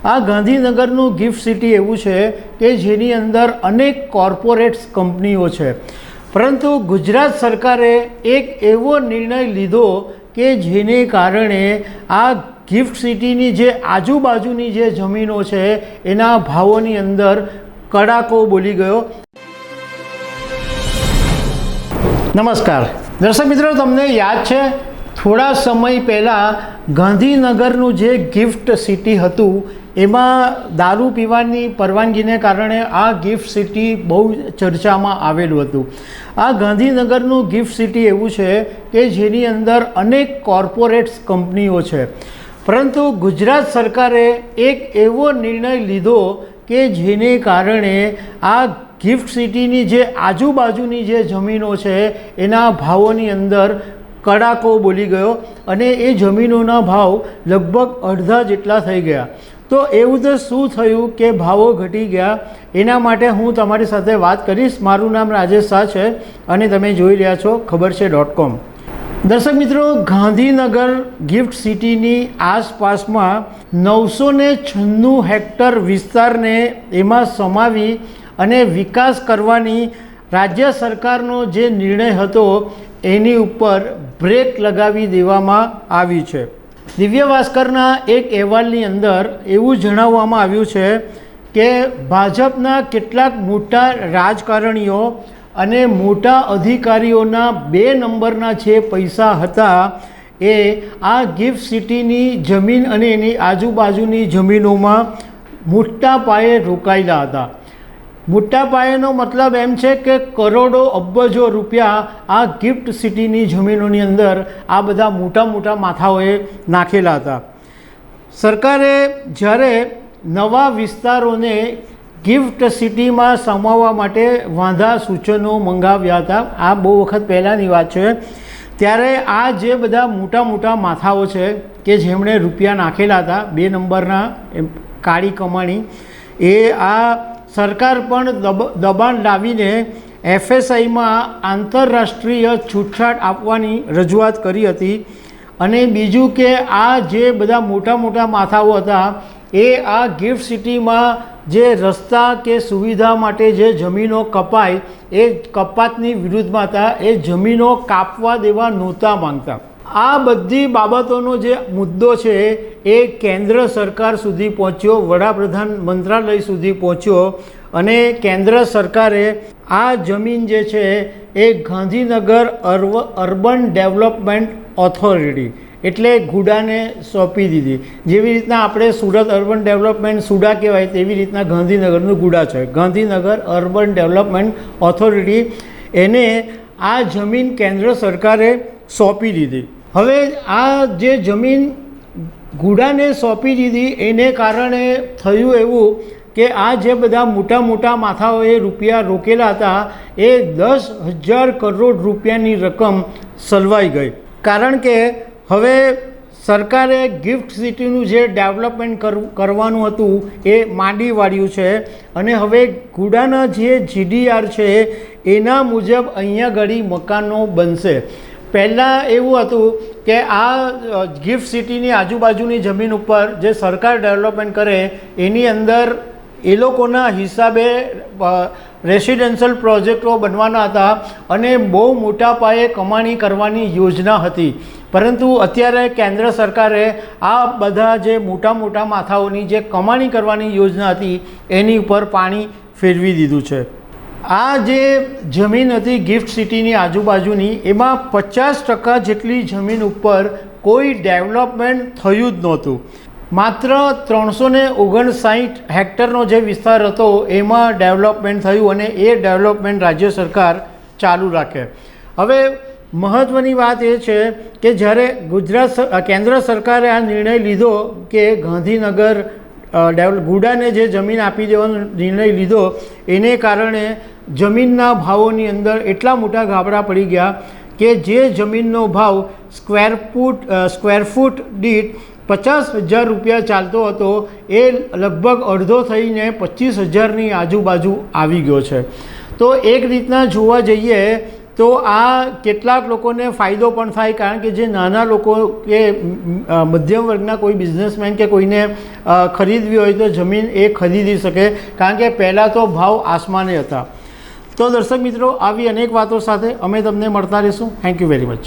આ ગાંધીનગરનું gift city એવું છે કે જેની અંદર અનેક કોર્પોરેટ્સ કંપનીઓ છે, પરંતુ ગુજરાત સરકારે એક એવો નિર્ણય લીધો કે જેને કારણે આ ગિફ્ટ સિટીની જે આજુબાજુની જે જમીનો છે એના ભાવોની અંદર કડાકો બોલી ગયો। નમસ્કાર દર્શક મિત્રો, તમને યાદ છે થોડા સમય પહેલાં ગાંધીનગરનું જે ગિફ્ટ સિટી હતું એમાં દારૂ પીવાની પરવાનગીને કારણે આ ગિફ્ટ સિટી બહુ ચર્ચામાં આવેલું હતું। આ ગાંધીનગરનું ગિફ્ટ સિટી એવું છે કે જેની અંદર અનેક કોર્પોરેટ્સ કંપનીઓ છે, પરંતુ ગુજરાત સરકારે એક એવો નિર્ણય લીધો કે જેને કારણે આ ગિફ્ટ સિટીની જે આજુબાજુની જે જમીનો છે એના ભાવોની અંદર કડાકો બોલી ગયો અને એ જમીનોના ભાવ લગભગ અડધા જેટલા થઈ ગયા। તો એવું તો શું થયું કે ભાવો ઘટી ગયા, એના માટે હું તમારી સાથે વાત કરીશ। મારું નામ રાજેશ શાહ છે અને તમે જોઈ રહ્યા છો ખબરછે.com। દર્શક મિત્રો, ગાંધીનગર ગિફ્ટ સિટીની આસપાસમાં 996 હેક્ટર વિસ્તારને એમાં સમાવી અને વિકાસ કરવાની રાજ્ય સરકારનો જે નિર્ણય હતો એની ઉપર બ્રેક લગાવી દેવામાં આવી છે। દિવ્ય ભાસ્કરના એક અહેવાલની અંદર એવું જણાવવામાં આવ્યું છે કે ભાજપના કેટલાક મોટા રાજકારણીઓ અને મોટા અધિકારીઓના 2 નંબરના જે પૈસા હતા એ આ ગિફ્ટ સિટીની જમીન અને એની આજુબાજુની જમીનોમાં મોટા પાયે રોકાયેલા હતા। મોટા પાયેનો મતલબ એમ છે કે કરોડો અબજો રૂપિયા આ ગિફ્ટ સિટીની જમીનોની અંદર આ બધા મોટા મોટા માથાઓએ નાખેલા હતા। સરકારે જ્યારે નવા વિસ્તારોને ગિફ્ટ સિટીમાં સમાવવા માટે વાંધા સૂચનો મંગાવ્યા હતા, આ બહુ વખત પહેલાંની વાત છે, ત્યારે આ જે બધા મોટા મોટા માથાઓ છે કે જેમણે રૂપિયા નાખેલા હતા 2 નંબરના કાળી કમાણી, એ આ સરકાર પણ દબાણ લાવીને FSIમાં આંતરરાષ્ટ્રીય છૂટછાટ આપવાની રજૂઆત કરી હતી। અને બીજું કે આ જે બધા મોટા મોટા માથાઓ હતા એ આ ગિફ્ટ સિટીમાં જે રસ્તા કે સુવિધા માટે જે જમીનો કપાય એ કપાતની વિરુદ્ધમાં હતા, એ જમીનો કાપવા દેવા નહોતા માંગતા। આ બધી બાબતોનો જે મુદ્દો છે એ કેન્દ્ર સરકાર સુધી પહોંચ્યો, વડાપ્રધાન મંત્રાલય સુધી પહોંચ્યો અને કેન્દ્ર સરકારે આ જમીન જે છે એ ગાંધીનગર અર્બન ડેવલપમેન્ટ ઓથોરિટી એટલે ગુડાને સોંપી દીધી। જેવી રીતના આપણે સુરત અર્બન ડેવલપમેન્ટ સુડા કહેવાય તેવી રીતના ગાંધીનગરનું ગુડા છે, ગાંધીનગર અર્બન ડેવલપમેન્ટ ઓથોરિટી, એને આ જમીન કેન્દ્ર સરકારે સોંપી દીધી। હવે આ જે જમીન ગુડાને સોંપી દીધી એને કારણે થયું એવું કે આ જે બધા મોટા મોટા માથાઓએ રૂપિયા રોકેલા હતા એ 10,000 કરોડ રૂપિયાની રકમ સલવાઈ ગઈ, કારણ કે હવે સરકારે ગિફ્ટ સિટીનું જે ડેવલપમેન્ટ કરવાનું હતું એ માંડી વાળ્યું છે અને હવે ગુડાના જે GDR છે એના મુજબ અહીંયા ઘડી મકાનો બનશે। પહેલાં એવું હતું કે આ ગિફ્ટ સિટીની આજુબાજુની જમીન ઉપર જે સરકાર ડેવલપમેન્ટ કરે એની અંદર એ લોકોના હિસાબે રેસિડેન્શિયલ પ્રોજેક્ટો બનવાના હતા અને બહુ મોટા પાયે કમાણી કરવાની યોજના હતી, પરંતુ અત્યારે કેન્દ્ર સરકારે આ બધા જે મોટા મોટા માથાઓની જે કમાણી કરવાની યોજના હતી એની ઉપર પાણી ફેરવી દીધું છે। આ જે જમીન હતી ગિફ્ટ સિટીની આજુબાજુની એમાં 50% જેટલી જમીન ઉપર કોઈ ડેવલપમેન્ટ થયું જ નહોતું। માત્ર 359 હેક્ટરનો જે વિસ્તાર હતો એમાં ડેવલપમેન્ટ થયું અને એ ડેવલપમેન્ટ રાજ્ય સરકાર ચાલુ રાખે। હવે મહત્ત્વની વાત એ છે કે જ્યારે કેન્દ્ર સરકારે આ નિર્ણય લીધો કે ગાંધીનગર ગુડાને જે જમીન આપી દેવાનો નિર્ણય લીધો એને કારણે જમીનના ભાવોની અંદર એટલા મોટા ગાબડા પડી ગયા કે જે જમીનનો ભાવ સ્ક્વેર ફૂટ દીઠ 50,000 રૂપિયા ચાલતો હતો એ લગભગ અડધો થઈને 25,000ની આજુબાજુ આવી ગયો છે। તો એક રીતના જોવા જઈએ તો આ કેટલાક લોકોને ફાયદો પણ થાય, કારણ કે જે નાના લોકો કે મધ્યમ વર્ગના કોઈ બિઝનેસમેન કે કોઈને ખરીદવી હોય તો જમીન એ ખરીદી શકે, કારણ કે પહેલાં તો ભાવ આસમાને હતા. તો દર્શક મિત્રો, આવી અનેક વાતો સાથે અમે તમને મળતા રહીશું. Thank you very much.